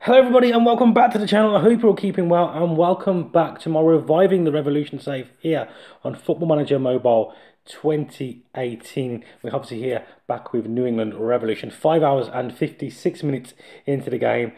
Hello everybody and welcome back to the channel. I hope you're all keeping well and welcome back to my Reviving the Revolution save here on Football Manager Mobile 2018. We're obviously here back with New England Revolution. 5 hours and 56 minutes into the game.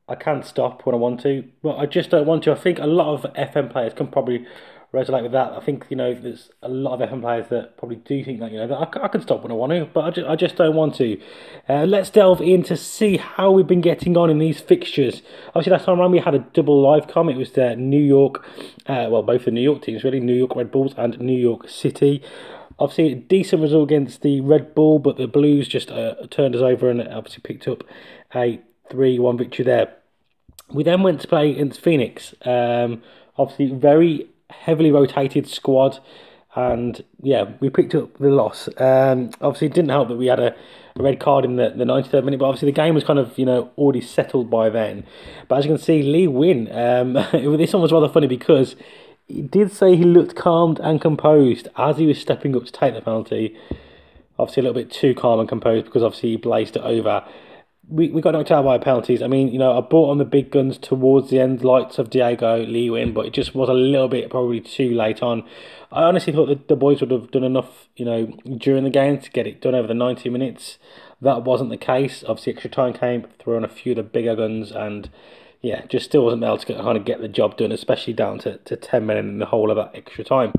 I can't stop when I want to, but I just don't want to. I think a lot of FM players can probably resonate with that. I think, there's a lot of FM players that probably do think that, that I can stop when I want to, but I just don't want to. Let's delve in to see how we've been getting on in these fixtures. Obviously, last time around we had a double live com. It was the New York, both the New York teams really, New York Red Bulls and New York City. Obviously, a decent result against the Red Bull, but the Blues just turned us over and obviously picked up a 3-1 victory there. We then went to play against Phoenix. Obviously, very heavily rotated squad, and yeah, we picked up the loss. Obviously, it didn't help that we had a red card in the 93rd minute, but obviously the game was kind of already settled by then. But as you can see, Lee Win. This one was rather funny because he did say he looked calmed and composed as he was stepping up to take the penalty. Obviously, a little bit too calm and composed because obviously he blazed it over. We got knocked out by penalties. I mean, I brought on the big guns towards the end, lights of Diego Lewin, but it just was a little bit probably too late on. I honestly thought that the boys would have done enough, during the game to get it done over the 90 minutes. That wasn't the case. Obviously, extra time came, threw on a few of the bigger guns, and yeah, just still wasn't able to kind of get the job done, especially down to 10 men in the whole of that extra time.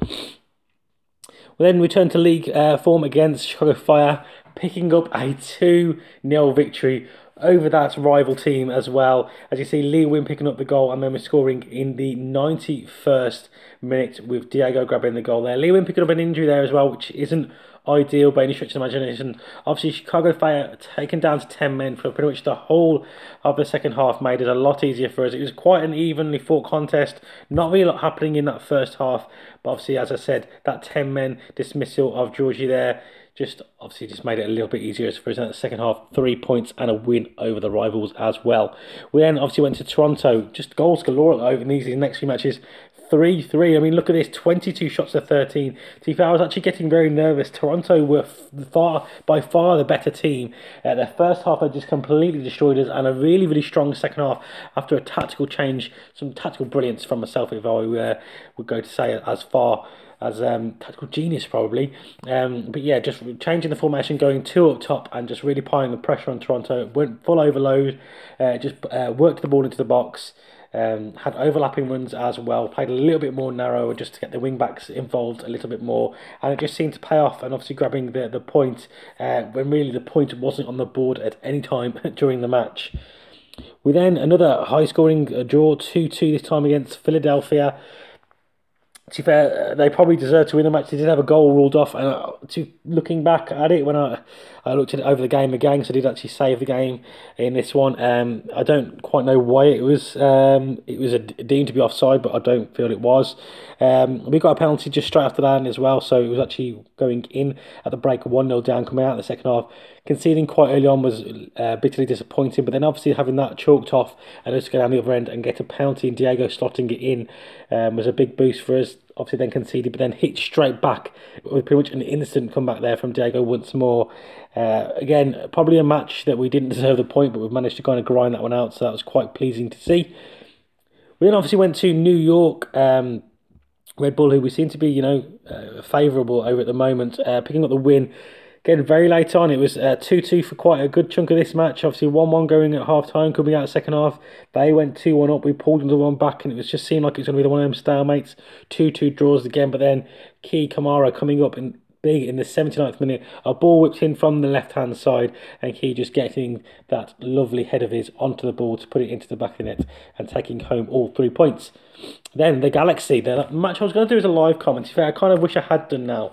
We then returned to league form against Chicago Fire, picking up a 2-0 victory over that rival team as well. As you see, Lee Win picking up the goal, and then we're scoring in the 91st minute with Diego grabbing the goal there. Lee Win picking up an injury there as well, which isn't ideal by any stretch of the imagination. Obviously, Chicago Fire taken down to 10 men for pretty much the whole of the second half made it a lot easier for us. It was quite an evenly fought contest. Not really a lot happening in that first half, but obviously, as I said, that 10 men dismissal of Georgie there just made it a little bit easier for us in the second half. 3 points and a win over the rivals as well. We then obviously went to Toronto. Just goals galore over these next few matches. 3-3. I mean, look at this. 22 shots to 13. To be fair, I was actually getting very nervous. Toronto were by far the better team. Their first half, they just completely destroyed us, and a really, really strong second half after a tactical change, some tactical brilliance from myself, if I would go to say as far as tactical genius probably. But yeah, just changing the formation, going 2 up top and just really piling the pressure on Toronto. Went full overload, just worked the ball into the box, had overlapping runs as well, played a little bit more narrow just to get the wing backs involved a little bit more, and it just seemed to pay off, and obviously grabbing the point when really the point wasn't on the board at any time during the match. We then another high scoring draw, 2-2 this time against Philadelphia. To be fair, they probably deserved to win the match. They did have a goal ruled off, and looking back at it, when I looked at it over the game again, because I did actually save the game in this one. I don't quite know why it was deemed to be offside, but I don't feel it was. We got a penalty just straight after that as well, so it was actually going in at the break, 1-0 down, coming out in the second half. Conceding quite early on was bitterly disappointing, but then obviously having that chalked off and just go down the other end and get a penalty and Diego slotting it in was a big boost for us. Obviously then conceded, but then hit straight back with pretty much an instant comeback there from Diego once more. Again, probably a match that we didn't deserve the point, but we've managed to kind of grind that one out, so that was quite pleasing to see. We then obviously went to New York. Red Bull, who we seem to be, favourable over at the moment, picking up the win. Again, very late on, it was 2-2 for quite a good chunk of this match. Obviously, 1-1 going at half-time, coming out second half. They went 2-1 up, we pulled into one back, and it was just seemed like it was going to be one of them stalemates. 2-2 draws again, but then Key Kamara coming up big in the 79th minute. A ball whipped in from the left-hand side, and Key just getting that lovely head of his onto the ball to put it into the back of the net and taking home all 3 points. Then the Galaxy, the match I was going to do as a live comment. I kind of wish I had done now.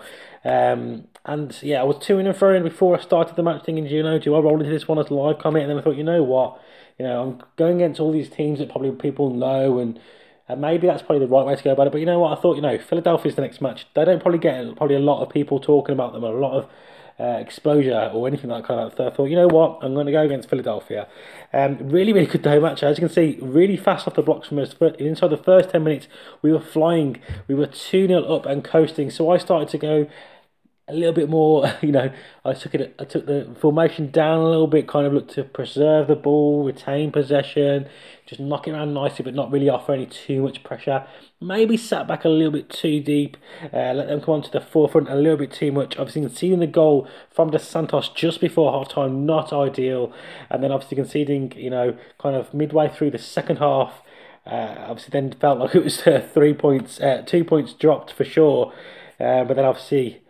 And yeah, I was to and fro before I started the match thinking, do I roll into this one as a live comment? And then I thought, you know what? I'm going against all these teams that probably people know, and maybe that's probably the right way to go about it. But you know what? I thought, Philadelphia's the next match. They don't probably get a lot of people talking about them, a lot of exposure or anything like that. So I thought, you know what? I'm going to go against Philadelphia. Really, really good game match. As you can see, really fast off the blocks from us. Inside the first 10 minutes, we were flying. We were 2-0 up and coasting. So I started to go a little bit more, I took the formation down a little bit, kind of looked to preserve the ball, retain possession, just knock it around nicely, but not really offer any too much pressure. Maybe sat back a little bit too deep, let them come onto the forefront a little bit too much. Obviously, conceding the goal from Dos Santos just before half time, not ideal, and then obviously conceding, kind of midway through the second half. Obviously, then felt like it was 3 points, 2 points dropped for sure. But then obviously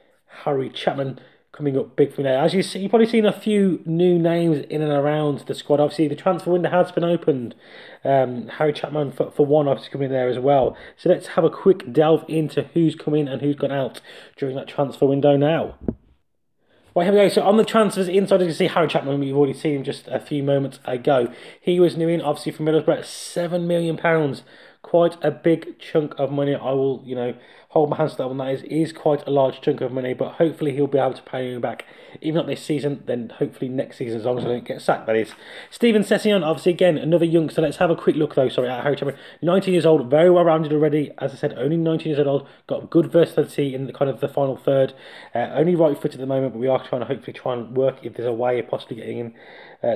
Harry Chapman coming up big from there. As you see, you've probably seen a few new names in and around the squad. Obviously, the transfer window has been opened. Harry Chapman for one obviously coming there as well. So let's have a quick delve into who's come in and who's gone out during that transfer window now. Right, here we go. So on the transfers inside, you can see Harry Chapman. We've already seen him just a few moments ago. He was new in, obviously, from Middlesbrough, £7 million. Quite a big chunk of money. I will, hold my hands to that one. That is quite a large chunk of money, but hopefully he'll be able to pay me back. Even not this season, then hopefully next season, as long as I don't get sacked, that is. Steven Sessegnon, obviously, again, another youngster. Let's have a quick look, though, at Harry Chapman. 19 years old, very well rounded already. As I said, only 19 years old. Got good versatility in the kind of the final third. Only right foot at the moment, but we are trying to hopefully try and work if there's a way of possibly getting him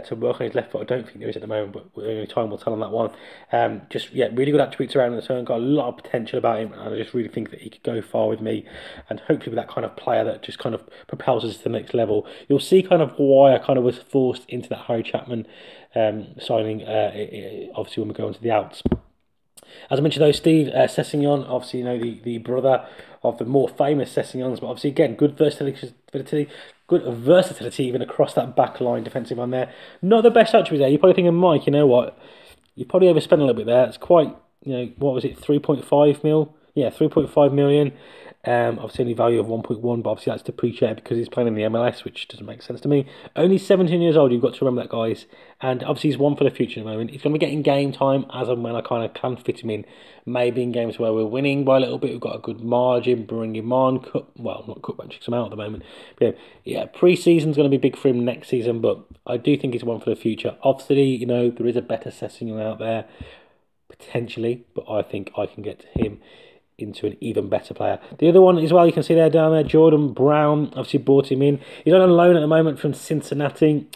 to work on his left foot. I don't think there is at the moment, but only time will tell on that one. Really good attributes around the turn. Got a lot of potential about him, and I just really think that he could go far with me, and hopefully with that kind of player that just kind of propels us to the next level. You'll see kind of why I kind of was forced into that Harry Chapman signing, obviously when we go into the outs. As I mentioned though, Steve Sessegnon, obviously the brother of the more famous Sessegnons, but obviously again good versatility, even across that back line defensive on there. Not the best attributes there. You're probably thinking, Mike, you know what? You probably overspent a little bit there. It's quite, what was it, 3.5 mil? Yeah, 3.5 million. Obviously only value of 1.1, but obviously that's depreciated because he's playing in the MLS, which doesn't make sense to me. Only 17 years old, you've got to remember that, guys. And obviously he's one for the future at the moment. He's going to be getting game time as and when I kind of can fit him in. Maybe in games where we're winning by a little bit, we've got a good margin, bring him on. Not cutback, checks him out at the moment. But yeah, pre-season's going to be big for him next season, but I do think he's one for the future. Obviously, there is a better Sessegnon out there, potentially, but I think I can get him into an even better player. The other one as well, you can see there down there, Jordan Brown, obviously brought him in. He's on loan at the moment from Cincinnati.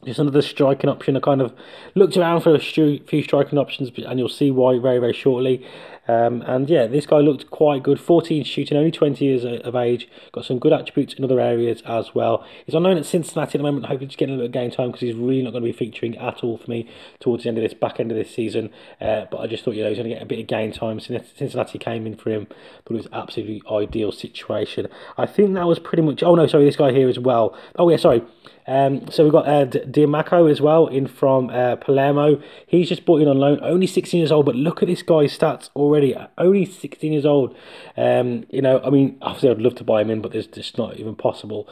Just another striking option. I kind of looked around for a few striking options, and you'll see why very, very shortly. And yeah, this guy looked quite good. 14 shooting, only 20 years of age. Got some good attributes in other areas as well. He's on loan at Cincinnati at the moment. Hopefully just getting a little bit of game time because he's really not going to be featuring at all for me towards the back end of this season. But I just thought, he's going to get a bit of game time. Cincinnati came in for him. Thought it was absolutely ideal situation. I think that was pretty much... Oh no, sorry, this guy here as well. Oh yeah, sorry. So we've got Diamaco as well in from Palermo. He's just brought in on loan, only 16 years old, but look at this guy's stats already. Only 16 years old. Obviously I'd love to buy him in, but it's just not even possible.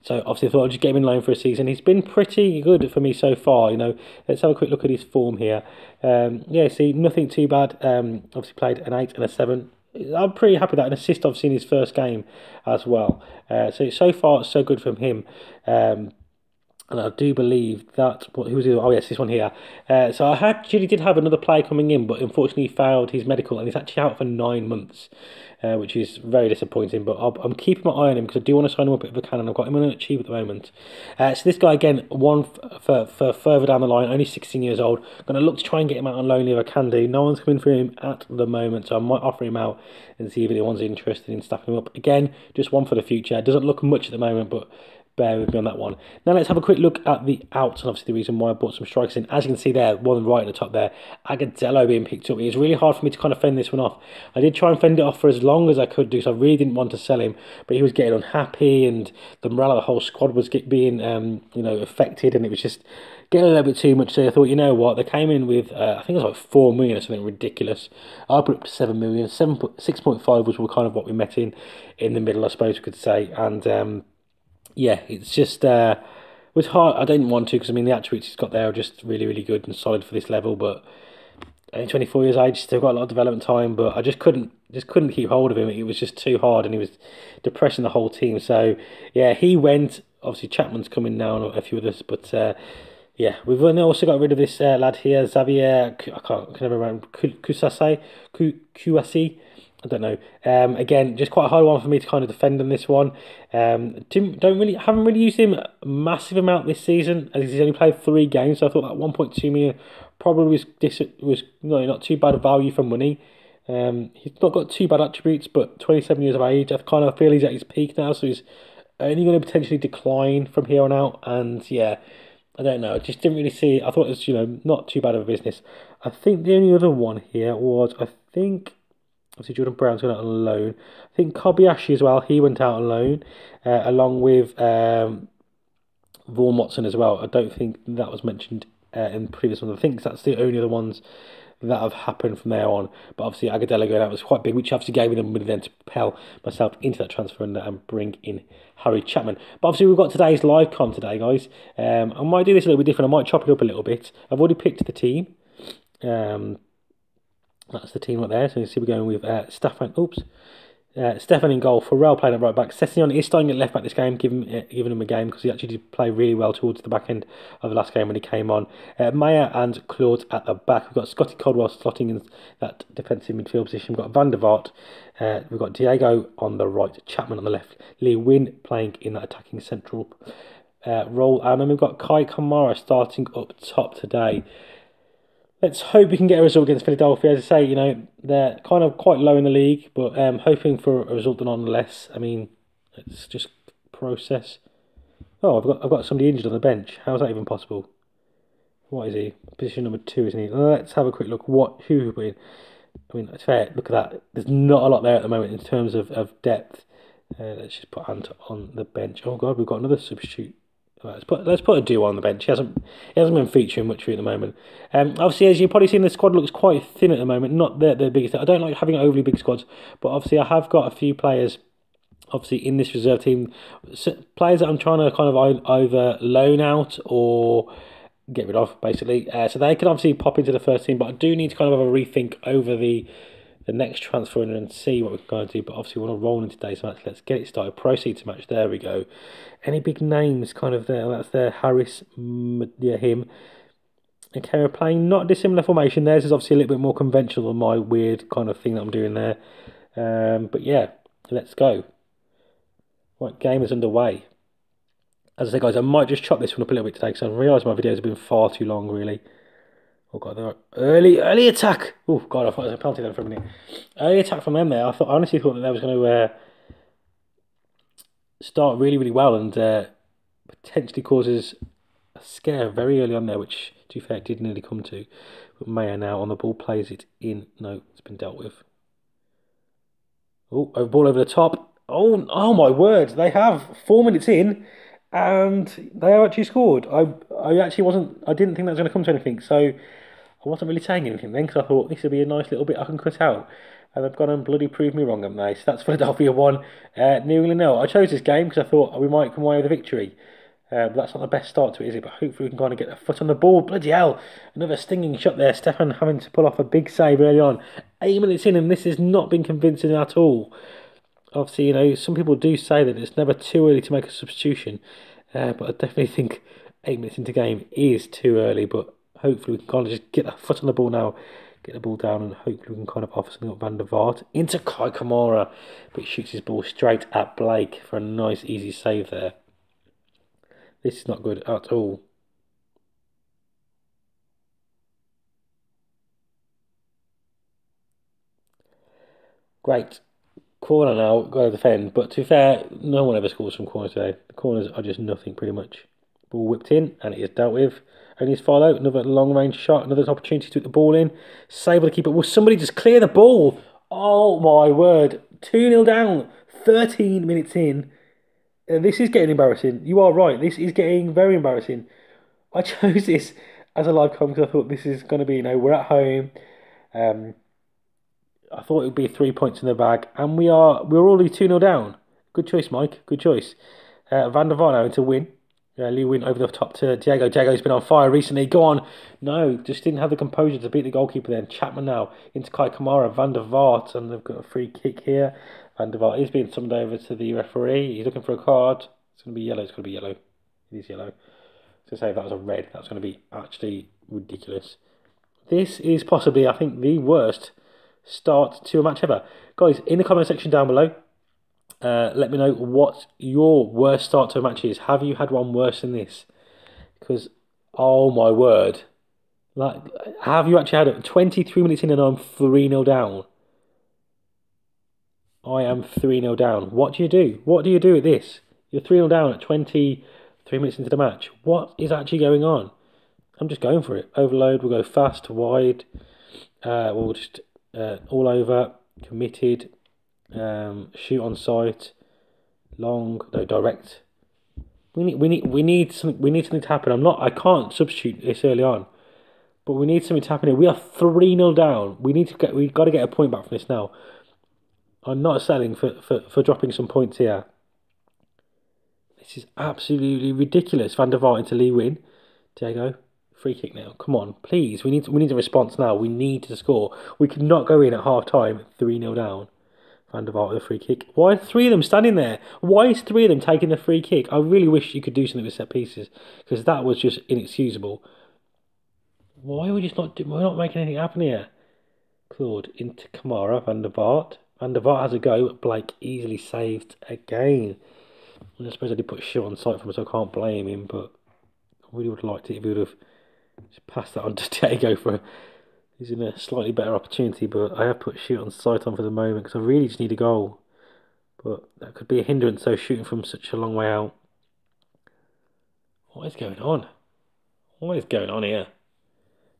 So obviously I thought I'd just get him in loan for a season. He's been pretty good for me so far. Let's have a quick look at his form here. See, nothing too bad. Obviously played an 8 and a 7. I'm pretty happy with that. An assist, obviously, in his first game as well. So far, so good from him. And I do believe that... Who was it? Oh, yes, this one here. So I actually did have another player coming in, but unfortunately failed his medical, and he's actually out for 9 months, which is very disappointing. But I'm keeping my eye on him because I do want to sign him up at the cannon. I've got him on it cheap at the moment. So this guy, again, one for further down the line, only 16 years old. Going to look to try and get him out on loan if I can do. No one's coming for him at the moment, so I might offer him out and see if anyone's interested in staffing him up. Again, just one for the future. It doesn't look much at the moment, but... bear with me on that one. Now let's have a quick look at the outs, and obviously the reason why I brought some strikers in. As you can see there, one right at the top there, Agadello being picked up. It was really hard for me to kind of fend this one off. I did try and fend it off for as long as I could do, so I really didn't want to sell him, but he was getting unhappy, and the morale of the whole squad was being affected, and it was just getting a little bit too much. So I thought, you know what, they came in with I think it was like 4 million or something ridiculous. I put it up to 7 million. 6.5 was kind of what we met in the middle, I suppose we could say. And yeah, it's just was hard. I didn't want to because the attributes he's got there are just really, really good and solid for this level. But only 24 years age, still got a lot of development time. But I just couldn't keep hold of him. It was just too hard, and he was depressing the whole team. So yeah, he went. Obviously, Chapman's coming now, and a few others. But yeah, we've also got rid of this lad here, Xavier. I can't remember. Kouassi. I don't know. Again, just quite a hard one for me to kind of defend on this one. Haven't really used him a massive amount this season, as he's only played 3 games. So I thought that 1.2 million probably was not too bad a value for money. He's not got too bad attributes, but 27 years of age, I kind of feel he's at his peak now, so he's only going to potentially decline from here on out. And yeah, I don't know. I just didn't really see. I thought it was not too bad of a business. I think the only other one here was I think. Obviously, Jordan Brown's gone out on loan. I think Kobayashi as well. He went out on loan, along with Vaughan Watson as well. I don't think that was mentioned in the previous ones. I think that's the only other ones that have happened from there on. But obviously, Agudelo going out was quite big, which obviously gave me the money then to propel myself into that transfer and bring in Harry Chapman. But obviously, we've got today's live con today, guys. I might do this a little bit different. I might chop it up a little bit. I've already picked the team. That's the team right there. So you see we're going with Stefan in goal, Farrell playing at right back. Sessegnon is starting at left back this game, giving him a game because he actually did play really well towards the back end of the last game when he came on. Maya and Claude at the back. We've got Scotty Caldwell slotting in that defensive midfield position. We've got Van der Vaart. We've got Diego on the right, Chapman on the left. Lee Win playing in that attacking central role. And then we've got Kai Kamara starting up top today. Let's hope we can get a result against Philadelphia. As I say, they're kind of quite low in the league, but hoping for a result nonetheless. I mean, let's just process. Oh, I've got somebody injured on the bench. How is that even possible? What is he? Position number 2, isn't he? Let's have a quick look. Who we put in? I mean, it's fair. Look at that. There's not a lot there at the moment in terms of depth. Let's just put Ant on the bench. Oh God, we've got another substitute. Right, let's put a duo on the bench. He hasn't been featuring much at the moment. Obviously, as you've probably seen, the squad looks quite thin at the moment. Not the biggest. I don't like having overly big squads, but obviously I have got a few players. Obviously, in this reserve team, players that I'm trying to kind of either loan out or get rid of, basically. So they can obviously pop into the first team, but I do need to kind of have a rethink over the next transfer and see what we're going to do. But obviously, we want to roll into today's match. Let's get it started. Proceed to match. There we go. Any big names kind of there? That's there. Harris, yeah, him. Okay, we're playing not dissimilar formation. Theirs is obviously a little bit more conventional than my weird kind of thing that I'm doing there. But yeah, let's go. Right, game is underway. As I say, guys, I might just chop this one up a little bit today because I realised my videos have been far too long, really. Oh god, they're early attack. Oh god, I thought it was a penalty then for a minute. Early attack from them there. I honestly thought that they was going to start really well and potentially causes a scare very early on there, which to be fair it did nearly come to. But Maya now on the ball plays it in. No, it's been dealt with. Oh, ball over the top. Oh my word! They have 4 minutes in, and they have actually scored. I actually wasn't. I didn't think that was going to come to anything. So I wasn't really saying anything then because I thought this would be a nice little bit I can cut out. And they've gone and bloody proved me wrong, haven't they? So that's Philadelphia 1, New England 0. I chose this game because I thought we might come away with a victory. But that's not the best start to it, is it? But hopefully we can kind of get a foot on the ball. Bloody hell. Another stinging shot there. Stefan having to pull off a big save early on. 8 minutes in and this has not been convincing at all. Obviously, some people do say that it's never too early to make a substitution. But I definitely think 8 minutes into game is too early. But hopefully we can kind of just get a foot on the ball now. Get the ball down and hopefully we can kind of offer something up Van der Vaart. Into Kai Kamara. But he shoots his ball straight at Blake for a nice easy save there. This is not good at all. Great. Corner now, got to defend. But to be fair, no one ever scores from corners today. The corners are just nothing pretty much. Ball whipped in and it is dealt with. Only his follow. Another long range shot. Another opportunity to put the ball in. Save the keeper. Will somebody just clear the ball? Oh my word. 2-0 down. 13 minutes in. This is getting embarrassing. You are right. This is getting very embarrassing. I chose this as a live comment because I thought this is going to be, we're at home. I thought it would be 3 points in the bag, and we're already 2-0 down. Good choice, Mike. Good choice. Van der Vaart now to win. Lee Win over the top to Diego. Diego's been on fire recently. Go on. No, just didn't have the composure to beat the goalkeeper then. Chapman now into Kai Kamara. Van der Vaart, and they've got a free kick here. Van der Vaart is being summoned over to the referee. He's looking for a card. It's going to be yellow. It's going to be yellow. It is yellow. To say if that was a red, that's going to be actually ridiculous. This is possibly, I think, the worst start to a match ever. Guys, in the comment section down below, let me know what your worst start to a match is. Have you had one worse than this? Because, oh my word. Like, have you actually had it 23 minutes in and I'm 3-0 down? I am 3-0 down. What do you do? What do you do at this? You're 3-0 down at 23 minutes into the match. What is actually going on? I'm just going for it. Overload, we'll go fast, wide. We'll just all over, committed, shoot on sight, long, no, direct. We need something to happen. I can't substitute this early on. But we need something to happen here. We are 3-0 down. We've got to get a point back from this now. I'm not selling for dropping some points here. This is absolutely ridiculous. Van der Vaart into Lee Win. Diego, free kick now. Come on, please. We need a response now. We need to score. We cannot go in at half time 3-0 down. Van der Vaart with a free kick. Why are 3 of them standing there? Why is 3 of them taking the free kick? I really wish you could do something with set pieces, because that was just inexcusable. Why are we just we're not making anything happen here? Claude into Kamara, Van der Vaart. Van der Vaart has a go, but Blake easily saved again. I suppose I did put shit on sight for him, so I can't blame him, but I really would have liked it if he would have just passed that on to Diego he's in a slightly better opportunity, but I have put shoot on sight on for the moment because I really just need a goal. But that could be a hindrance, so shooting from such a long way out. What is going on? What is going on here?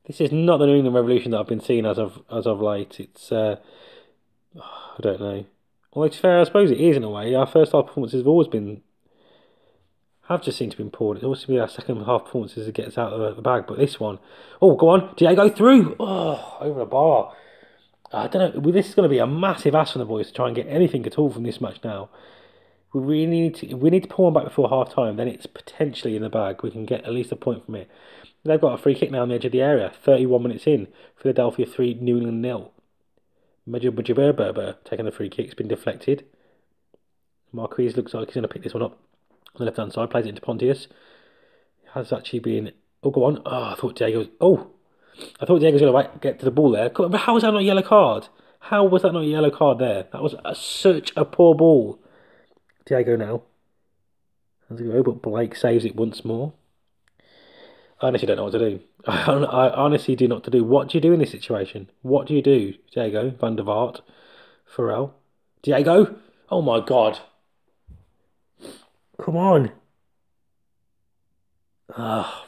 This is not the New England Revolution that I've been seeing as of late. It's I don't know. Well, it's fair, I suppose it is in a way. Our first half performances have just seemed to be poor. It always be our second half performances that gets out of the bag. But this one, oh, go on, Diego through. Oh, over the bar. I don't know. This is going to be a massive ask from the boys to try and get anything at all from this match now. We really need to pull one back before half time. Then it's potentially in the bag. We can get at least a point from it. They've got a free kick now on the edge of the area. 31 minutes in. Philadelphia 3, New England 0. Majaberber taking the free kick. It's been deflected. Marquise looks like he's going to pick this one up on the left-hand side. Plays it into Pontius. It has actually been... Oh, go on. Oh, I thought Diego was going to get to the ball there. But how was that not a yellow card? How was that not a yellow card there? That was such a poor ball. Diego now. Has a go, but Blake saves it once more. I honestly don't know what to do. I honestly do not know what to do. What do you do in this situation? What do you do? Diego, Van der Vaart, Pharrell. Diego? Oh my God. Come on.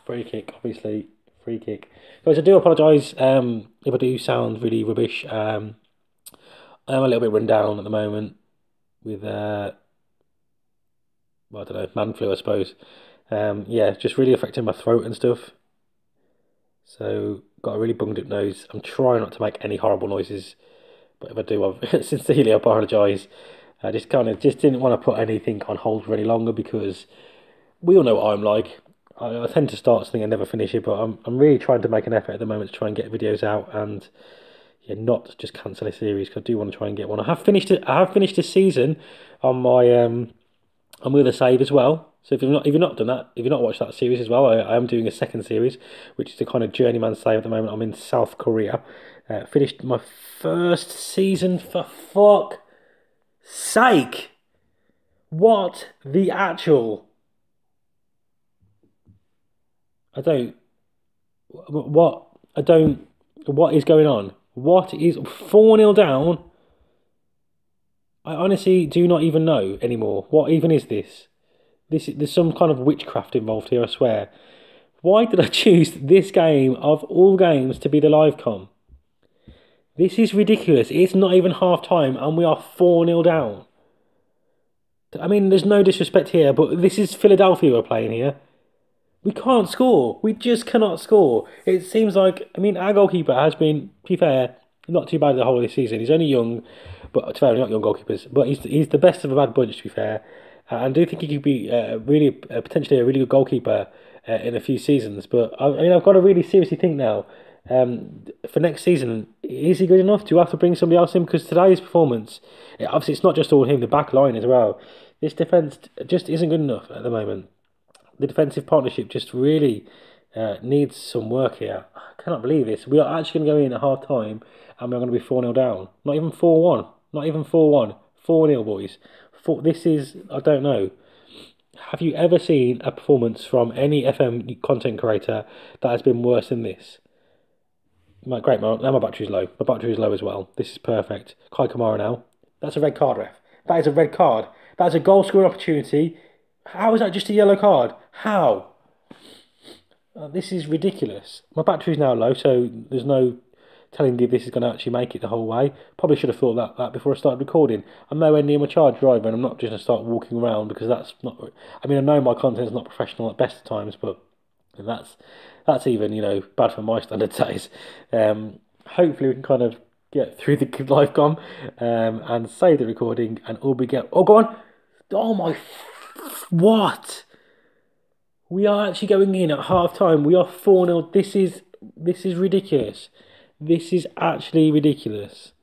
Free kick, obviously. Free kick. Guys, I do apologise if I do sound really rubbish. I am a little bit run down at the moment with, well, I don't know, man flu, I suppose. Yeah, just really affecting my throat and stuff. So, got a really bunged up nose. I'm trying not to make any horrible noises, but if I do, I sincerely apologise. I just didn't want to put anything on hold for any longer because we all know what I'm like. I tend to start something and never finish it, but I'm really trying to make an effort at the moment to try and get videos out and yeah, not just cancel a series because I do want to try and get one. I have finished it. I have finished this season on my I'm with a save as well. So if you've not done that, if you've not watched that series as well, I am doing a second series, which is the kind of journeyman save at the moment. I'm in South Korea. Finished my first season, for fuck's sake. What the actual? What is going on? What is 4-0 down? I honestly do not even know anymore. What even is this? There's some kind of witchcraft involved here, I swear. Why did I choose this game of all games to be the live com? This is ridiculous. It's not even half time and we are 4-0 down. I mean, there's no disrespect here, but this is Philadelphia we're playing here. We can't score. We just cannot score. It seems like, I mean, our goalkeeper has been, to be fair, not too bad the whole of this season. He's only young, but to be fair, not young goalkeepers, but he's the best of a bad bunch, to be fair. I do think he could be potentially a really good goalkeeper in a few seasons. But I mean, I've got to really seriously think now. For next season, is he good enough? Do you have to bring somebody else in? Because today's performance, obviously, it's not just all him. The back line as well. This defence just isn't good enough at the moment. The defensive partnership just really needs some work here. cannot believe this. We are actually going to go in at half time and we're going to be 4-0 down. Not even 4-1. Not even 4-1. 4-0, boys. This is, I don't know. Have you ever seen a performance from any FM content creator that has been worse than this? Great, now my battery's low. My battery's low as well. This is perfect. Kai Kamara now. That's a red card, ref. That is a red card. That is a goal scoring opportunity. How is that just a yellow card? How? This is ridiculous. My battery's now low, so there's no telling you if this is going to actually make it the whole way. Probably should have thought that before I started recording. I'm nowhere near my charge driver, and I'm not just going to start walking around because that's not. I mean, I know my content's not professional at best of times, but that's even bad for my standards. That is. Hopefully, we can kind of get through the live com and save the recording, and all we get. Oh, go on! Oh my! What? We are actually going in at half time. We are 4-0. This is ridiculous. This is actually ridiculous.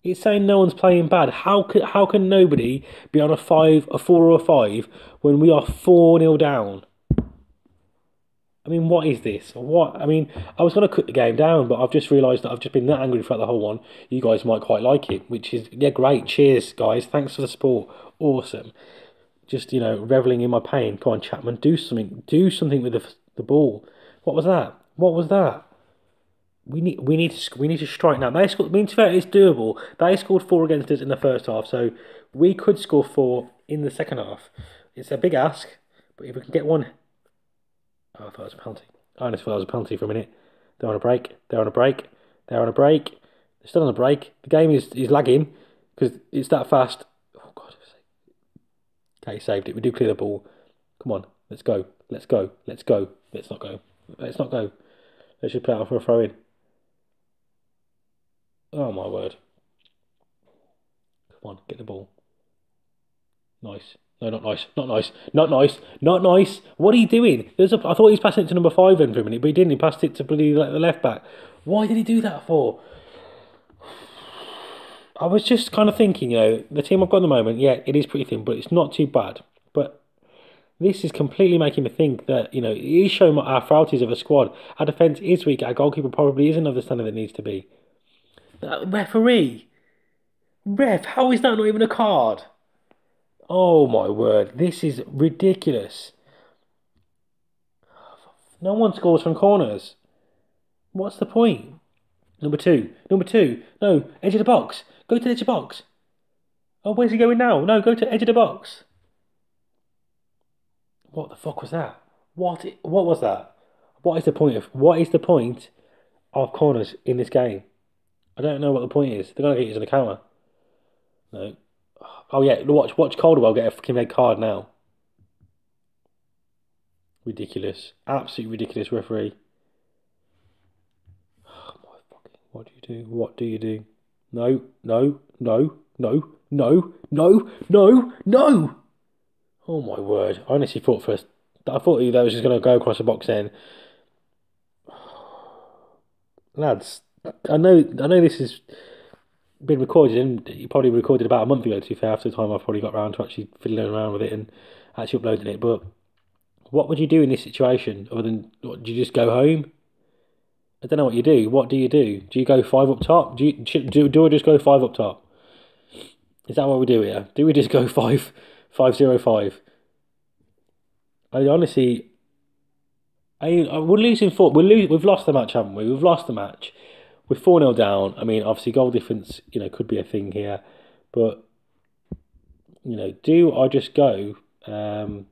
It's saying no one's playing bad. How can nobody be on a 4 or a 5 when we are 4-0 down? I mean, what is this? What? I mean, I was going to cut the game down, but I've just realised that I've just been that angry throughout the whole one. You guys might quite like it, which is, yeah, great. Cheers, guys. Thanks for the support. Awesome. Just, revelling in my pain. Come on, Chapman, do something. Do something with the ball. What was that? What was that? We need to strike now. They scored. I mean, to be fair, it's doable. They scored 4 against us in the first half, so we could score 4 in the second half. It's a big ask, but if we can get one. Oh, I thought it was a penalty. I honestly thought it was a penalty for a minute. They're on a break. They're on a break. They're on a break. They're still on a break. The game is lagging because it's that fast. Oh God. Okay, he saved it. We do clear the ball. Come on, let's go. Let's go. Let's go. Let's not go. Let's not go. Let's just play out for a throw in. Oh my word. Come on, get the ball. Nice. No, not nice. Not nice. Not nice. Not nice. What are you doing? I thought he was passing it to number 5 in for a minute, but he didn't. He passed it to the left back. Why did he do that for? I was just kind of thinking, the team I've got at the moment, yeah, it is pretty thin, but it's not too bad. But this is completely making me think that, it is showing our frailties of a squad. Our defence is weak. Our goalkeeper probably isn't of the standard it needs to be. Referee! Ref, how is that not even a card? Oh my word, this is ridiculous. No one scores from corners. What's the point? Number two. No, edge of the box. Go to the edge of the box. Oh, where's he going now? No, go to edge of the box. What the fuck was that? What was that? What is the point of corners in this game? I don't know what the point is. They're gonna get using a counter. No. Oh yeah, watch Caldwell get a fucking red card now. Ridiculous. Absolutely ridiculous, referee. Oh my fucking, what do you do? What do you do? No. Oh my word. I honestly thought I thought that was just gonna go across the box then. Lads, I know this is been recorded, and you probably recorded about a month ago, to be fair, after the time I've probably got around to actually fiddling around with it and actually uploading it. But what would you do in this situation other than, do you just go home? I don't know what you do. What do you do? Do you go 5 up top? Do I just go 5 up top? Is that what we do here? Do we just go 5-5-0-5? I honestly, we're losing 4. We've lost the match, haven't we? We've lost the match. We're 4-0 down. I mean, obviously, goal difference, could be a thing here. But, do I just go... where's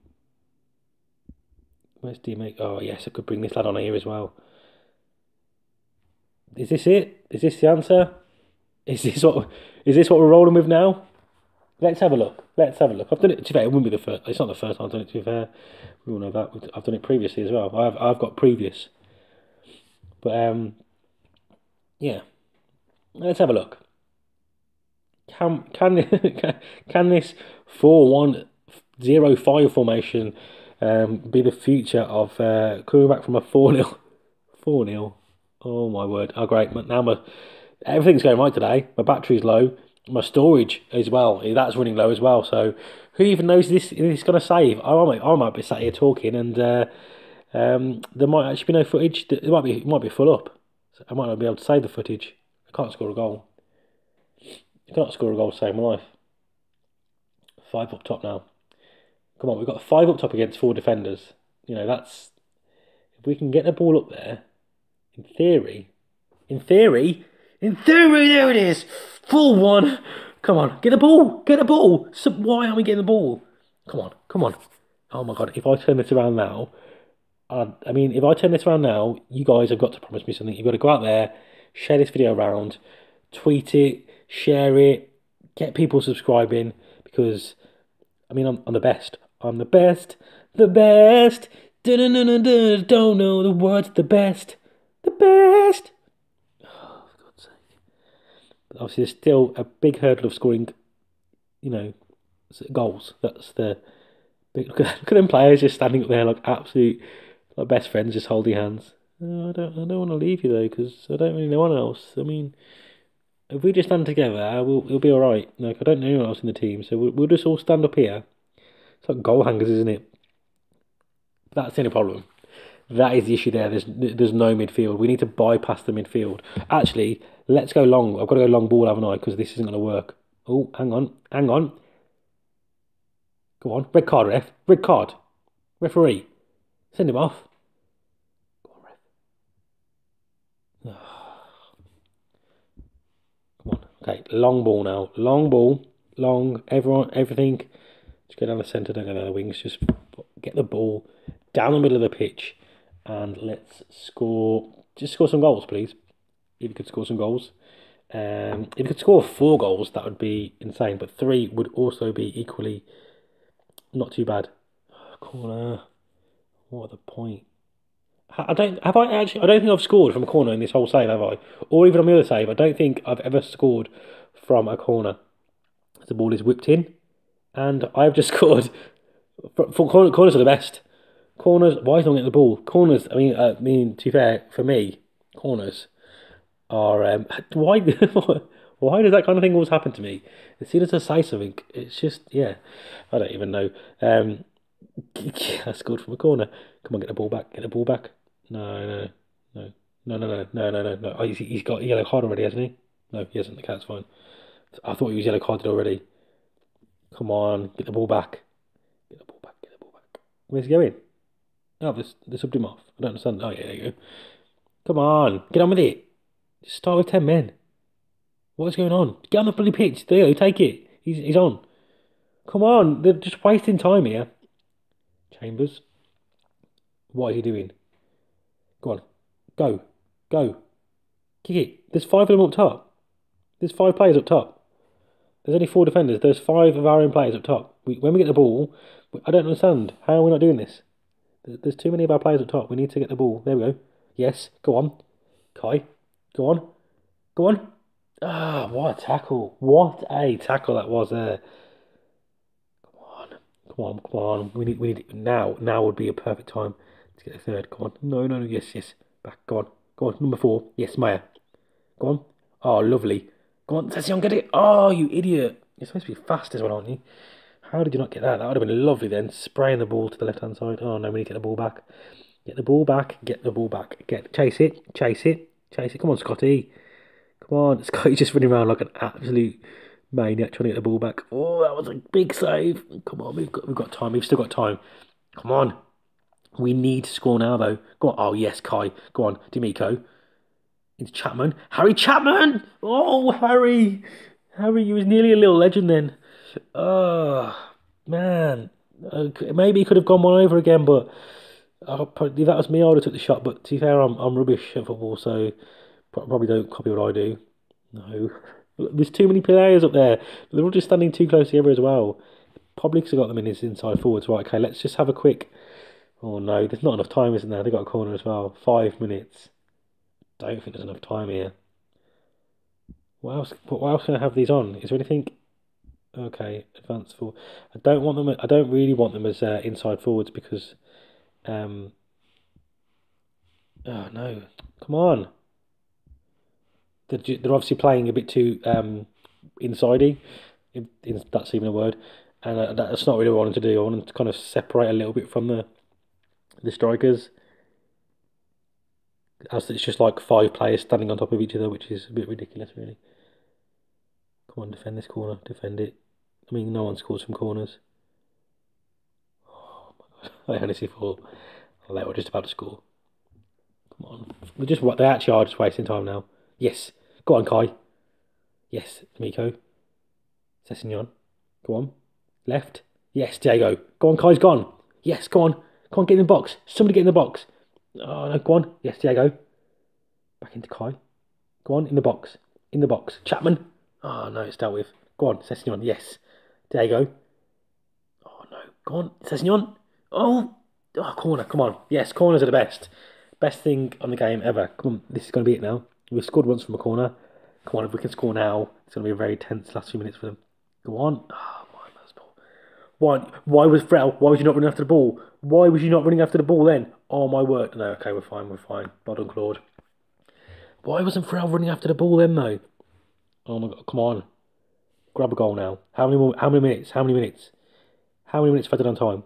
DMake? Oh, yes, I could bring this lad on here as well. Is this it? Is this the answer? Is this what we're rolling with now? Let's have a look. I've done it, to be fair, it wouldn't be the first... It's not the first time I've done it, to be fair. We all know that. I've done it previously as well. I've got previous. But, yeah, let's have a look. Can this 4-1-0-5 formation be the future of coming back from a 4-0? 4-0. Oh my word! Oh great! Now everything's going right today. My battery's low. My storage as well. That's running low as well. So who even knows this is going to save? I might be sat here talking and There might actually be no footage. It might be full up. So I might not be able to save the footage. I can't score a goal. I cannot score a goal to save my life. 5 up top now. Come on, we've got 5 up top against 4 defenders. You know, that's if we can get the ball up there. In theory, there it is. Full one. Come on, get the ball, get the ball. So why aren't we getting the ball? Come on, come on. Oh my God! If I turn this around now, I mean, if I turn this around now, you guys have got to promise me something. You've got to go out there, share this video around, tweet it, share it, get people subscribing because I mean, I'm the best. I'm the best, the best. Don't know the words. The best, the best. Oh, for God's sake! But obviously, there's still a big hurdle of scoring. You know, goals. That's the big. Look at them players just standing up there like absolute like best friends, just holding hands. Oh, I don't want to leave you though, because I don't really know anyone else. I mean, if we just stand together, we'll be all right. Like I don't know anyone else in the team, so we'll just all stand up here. It's like goal hangers, isn't it? That's the only problem. That is the issue there. There's no midfield. We need to bypass the midfield. Actually, let's go long. I've got to go long ball, haven't I? Because this isn't going to work. Oh, hang on. Hang on. Go on. Red card, ref. Red card. Referee. Send him off. Go on, ref. Come on. Okay, long ball now. Long ball. Long. Everyone, everything. Just go down the centre, don't go down the wings. Just get the ball down the middle of the pitch. And let's score. Just score some goals, please. If you could score some goals. If you could score 4 goals, that would be insane. But 3 would also be equally not too bad. Corner. What a point. I don't have I actually. I don't think I've scored from a corner in this whole save, have I? Or even on the other save. I don't think I've ever scored from a corner. The ball is whipped in, and I've just scored. Corners are the best. Corners. Why is no one getting the ball? Corners. I mean, to be fair, for me, corners are why why does that kind of thing always happen to me? As soon as I say something, it's just yeah, I don't even know. I scored from a corner. Come on, get the ball back. Get the ball back. No, no, no, no, no, no, no, no, no, no. Oh, he's got a yellow card already, hasn't he? No, he hasn't. The cat's fine. I thought he was yellow carded already. Come on, get the ball back. Get the ball back. Get the ball back. Where's he going? Oh, they subbed him off. I don't understand. Oh, yeah, there you go. Come on, get on with it. Just start with 10 men. What is going on? Get on the bloody pitch. There you go, take it. He's on. Come on, they're just wasting time here. Chambers. What is he doing? Go on. Go. Go. Kick it. There's 5 of them up top. There's 5 players up top. There's only 4 defenders. There's 5 of our own players up top. When we get the ball, I don't understand. How are we not doing this? There's too many of our players up top. We need to get the ball. There we go. Yes. Go on. Kai. Go on. Go on. Ah, what a tackle. What a tackle that was there. Come on. Come on. Come on. We need it now. Now would be a perfect time to get the third. Come on. No, no, no. Yes, yes. Back. Go on. Go on. Number 4. Yes, Maya. Go on. Oh, lovely. Go on. Session, get it. Oh, you idiot. You're supposed to be fast as well, aren't you? How did you not get that? That would have been lovely then. Spraying the ball to the left-hand side. Oh, no, we need to get the ball back. Get the ball back. Get the ball back. Chase it. Chase it. Chase it. Come on, Scotty. Come on. Scotty's just running around like an absolute maniac trying to get the ball back. Oh, that was a big save. Come on, we've got time. We've still got time. Come on. We need to score now, though. Go on. Oh, yes, Kai. Go on. D'Amico. It's Chapman. Harry Chapman! Oh, Harry! Harry, you was nearly a little legend then. Oh, man. Maybe he could have gone one over again, but if that was me, I would have took the shot. But to be fair, I'm rubbish at football, so probably don't copy what I do. No. There's too many players up there. They're all just standing too close together as well. Probably because I got them in his inside forwards. Right, okay, let's just have a quick... Oh, no, there's not enough time, isn't there? They got a corner as well. 5 minutes. Don't think there's enough time here. What else? What else can I have these on? Is there anything? Okay, advanced forward. I don't want them. I don't really want them as inside forwards because. Oh no! Come on. They're obviously playing a bit too insidey, if that's even a word, and that's not really what I wanted to do. I wanted to kind of separate a little bit from the strikers. As it's just like 5 players standing on top of each other, which is a bit ridiculous, really. Come on, defend this corner. Defend it. I mean, no one scores from corners. Oh my God. I honestly thought they were just about to score. Come on. They actually are just wasting time now. Yes. Go on, Kai. Yes, Miko. Sessignon. Go on. Left. Yes, Diego. Go on, Kai's gone. Yes, go on. Come on, get in the box. Somebody get in the box. Oh, no, go on. Yes, Diego. Back into Kai. Go on, in the box. In the box. Chapman. Oh, no, it's dealt with. Go on, Sessignon. Yes. Diego. Oh, no. Go on, Sessignon. Oh, corner. Come on. Yes, corners are the best. Best thing on the game ever. Come on, this is going to be it now. We've scored once from a corner. Come on, if we can score now, it's going to be a very tense last few minutes for them. Go on. Oh, my that's ball. Why was Frel? Why was you not running after the ball? Why was you not running after the ball then? Oh, my word. No, okay, we're fine. We're fine. Well done, Claude. Why wasn't Frel running after the ball then, though? Oh, my God. Come on. Grab a goal now. How many minutes? How many minutes? How many minutes have I done on time?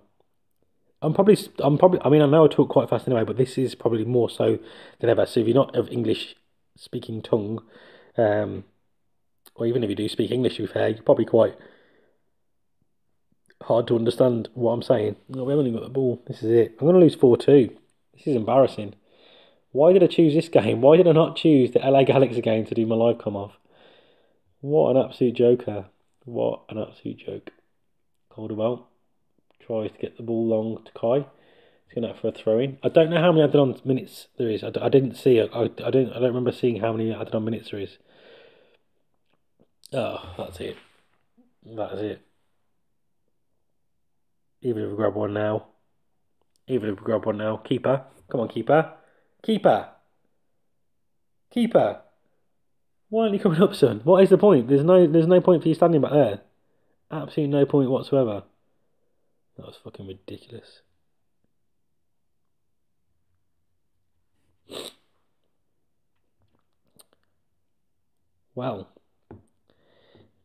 I mean, I know I talk quite fast anyway, but this is probably more so than ever. So if you're not of English speaking tongue, or even if you do speak English, to be fair, you're probably quite hard to understand what I'm saying. No, we haven't even got the ball. This is it. I'm going to lose 4-2. This is embarrassing. Why did I choose this game? Why did I not choose the LA Galaxy game to do my live come off? What an absolute joker. What an absolute joke. Calderwell tries to get the ball long to Kai. He's going out for a throw in. I don't know how many added on minutes there is. I didn't see it. I don't remember seeing how many added on minutes there is. Oh, that's it. That is it. Even if we grab one now. Even if we grab one now. Keeper. Come on, keeper. Keeper. Keeper. Why aren't you coming up, son? What is the point? There's no point for you standing back there. Absolutely no point whatsoever. That was fucking ridiculous. Well,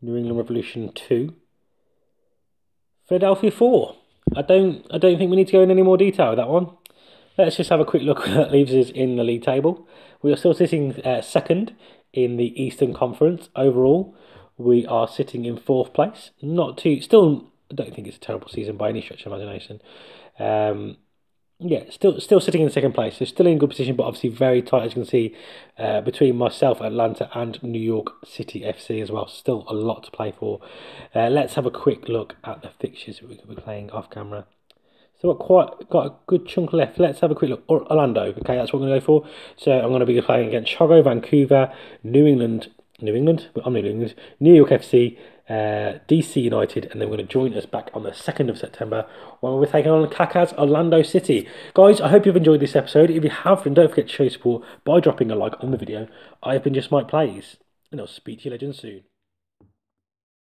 New England Revolution 2, Philadelphia 4. I don't think we need to go in any more detail with that one. Let's just have a quick look where that leaves us in the league table. We are still sitting second in the Eastern Conference overall. We are sitting in 4th place. Still, I don't think it's a terrible season by any stretch of imagination. Yeah, still sitting in 2nd place, so still in good position, but obviously very tight, as you can see, between myself, Atlanta, and New York City FC as well. Still a lot to play for. Let's have a quick look at the fixtures we could be playing off camera. So we've got a good chunk left. Let's have a quick look. Orlando, okay, that's what I'm going to go for. So I'm going to be playing against Chicago, Vancouver, New England. I'm New England. New York FC, DC United, and then we're going to join us back on the 2nd of September when we're taking on Kaká's Orlando City. Guys, I hope you've enjoyed this episode. If you have, then don't forget to show support by dropping a like on the video. I have been Just M1ke Plays, and I'll speak to you legends soon.